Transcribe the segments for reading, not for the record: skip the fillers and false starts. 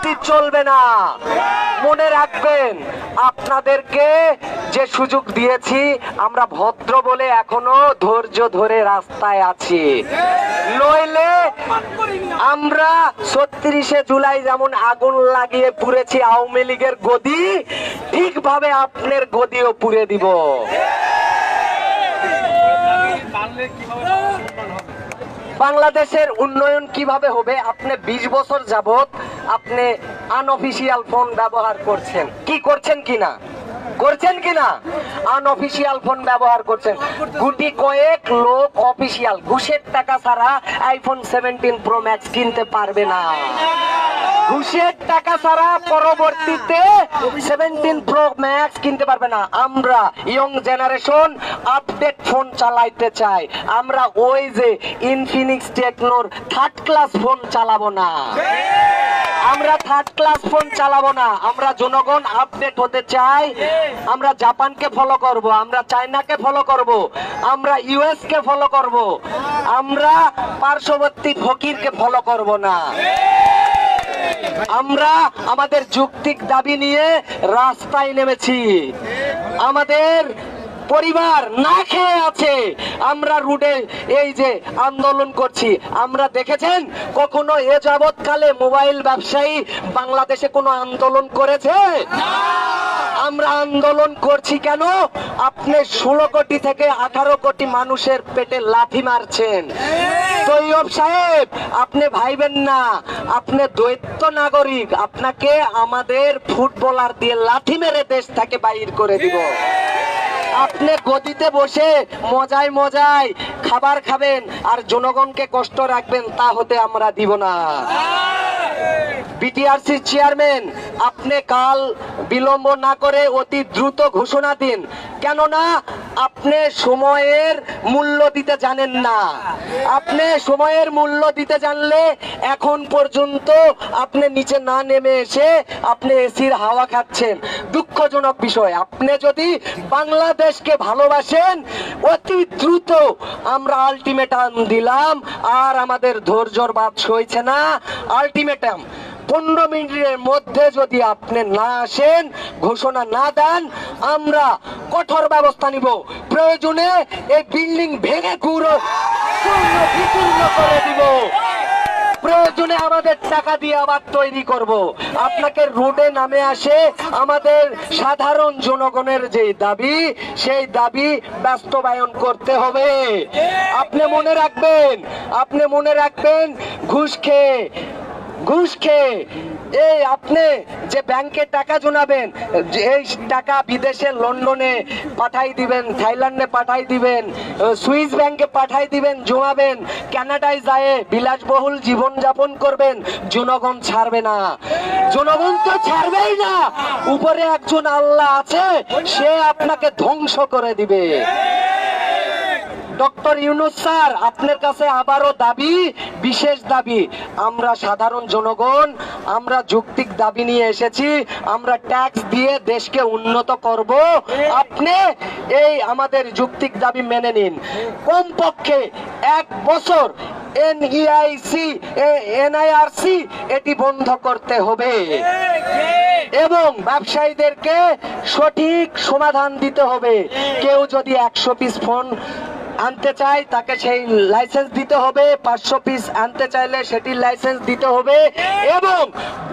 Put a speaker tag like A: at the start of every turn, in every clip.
A: রাজনীতি চলবে না। মনে রাখবেন, আপনাদেরকে যে সুযোগ দিয়েছি, আমরা ভদ্র বলে এখনো ধৈর্য ধরে রাস্তায় আছি। নইলে আমরা ৩৬শে জুলাই যেমন আগুন লাগিয়ে পুড়েছি আওয়ামী লীগের গদি, ঠিকভাবে আপনার গদিও পুড়ে দিব। বাংলাদেশের উন্নয়ন কিভাবে হবে? আপনি ২০ বছর যাবত আপনি আনঅফিসিয়াল ফোন ব্যবহার করছেন, কি করছেন কিনা আনঅফিসিয়াল ফোন ব্যবহার করছেন। গুটি কয়েক লোক অফিসিয়াল ঘুষের টাকা ছাড়া আইফোন 17 প্রো ম্যাক্স কিনতে পারবে না। ঘুষের টাকা ছাড়া পরবর্তীতে 17 প্রো ম্যাক্স কিনতে পারবে না। আমরা ইয়ং জেনারেশন আপডেট ফোন চালাইতে চাই। আমরা ওই যে ইনফিনিক্স টেকনোর 3rd ক্লাস ফোন চালাবো না। আমরা জনগণ আপডেট হতে চাই। আমরা জাপানকে ফলো করব, আমরা চায়নাকে ফলো করব, আমরা ইউএস কে ফলো করব, আমরা পার্শ্ববর্তী ফকিরকে ফলো করব না। আমরা আমাদের যৌক্তিক দাবি নিয়ে রাস্তায় নেমেছি। আমাদের পরিবার না খেয়ে আছে, আমরা রুডে এই যে আন্দোলন করছি। আমরা দেখেছেন কখনো এ যাবৎকালে মোবাইল ব্যবসায়ী বাংলাদেশে কোনো আন্দোলন করেছে? আমরা আন্দোলন করছি কেন? আপনি 16 কোটি থেকে 18 কোটি মানুষের পেটে লাথি মারছেন। তৈয়ব সাহেব, আপনি ভাইবেন না, আপনি দ্বৈত নাগরিক। আপনাকে আমাদের ফুটবলার দিয়ে লাথি মেরে দেশ থেকে বাইর করে দিব। আপনি গদিতে বসে মজায় মজায় খাবার খাবেন আর জনগণকে কষ্ট রাখবেন, তা হতে আমরা দিব না। বিটিআরসি চেয়ারম্যান, আপনি কাল বিলম্ব না করে অতি দ্রুত ঘোষণা দিন। কেননা আপনি সময়ের মূল্য দিতে জানেন না। আপনি সময়ের মূল্য দিতে জানলে এখন পর্যন্ত আপনি নিচে না নেমে এসে আপনি এসির হাওয়া খাচ্ছেন। দুঃখজনক বিষয়। আপনি যদি বাংলাদেশকে ভালোবাসেন, অতি দ্রুত আমরা আলটিমেটাম দিলাম, আর আমাদের ধৈর্যর বাদ সইছে না। আলটিমেটাম 15 মিনিটের মধ্যে যদি আপনি না আসেন, ঘোষণা না দেন, আমরা কঠোর ব্যবস্থা নিব। প্রয়োজনে এই বিল্ডিং ভেঙে গুঁড়ো বিচূর্ণ করে দিব। প্রয়োজনে আমাদের টাকা দিয়ে আবার তৈরি করব। আপনাকে রোডে নামে আসে আমাদের সাধারণ জনগণের যে দাবি, সেই দাবি বাস্তবায়ন করতে হবে। আপনি মনে রাখবেন, ঘুষ খেয়ে এই আপনি যে ব্যাংকে টাকা জমাবেন, এই টাকা বিদেশে লন্ডনে পাঠাই দিবেন, থাইল্যান্ডে পাঠাই দিবেন, সুইস ব্যাংকে পাঠাই দিবেন, জমাবেন, কানাডায় যায় বিলাসবহুল জীবন যাপন করবেন। জনগণ ছাড়বে না, জনগণ তো ছাড়বেই না। উপরে একজন আল্লাহ আছে, সে আপনাকে ধ্বংস করে দিবে। ডক্টর ইউনূস স্যার, আপনার কাছে আবারও দাবি, বিশেষ দাবি। আমরা সাধারণ জনগণ, আমরা যৌক্তিক দাবি নিয়ে এসেছি। আমরা ট্যাক্স দিয়ে দেশকে উন্নত করব। আপনি এই আমাদের যৌক্তিক দাবি মেনে নিন। কমপক্ষে 1 বছর NIRC এটি বন্ধ করতে হবে এবং ব্যবসায়ীদেরকে সঠিক সমাধান দিতে হবে। কেউ যদি 100 পিস ফোন আনতে চায়, তাকে সেই লাইসেন্স দিতে হবে। 500 পিস আনতে চাইলে সেটির লাইসেন্স দিতে হবে। এবং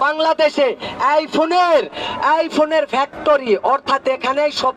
A: বাংলাদেশে আইফোনের ফ্যাক্টরি, অর্থাৎ এখানে সব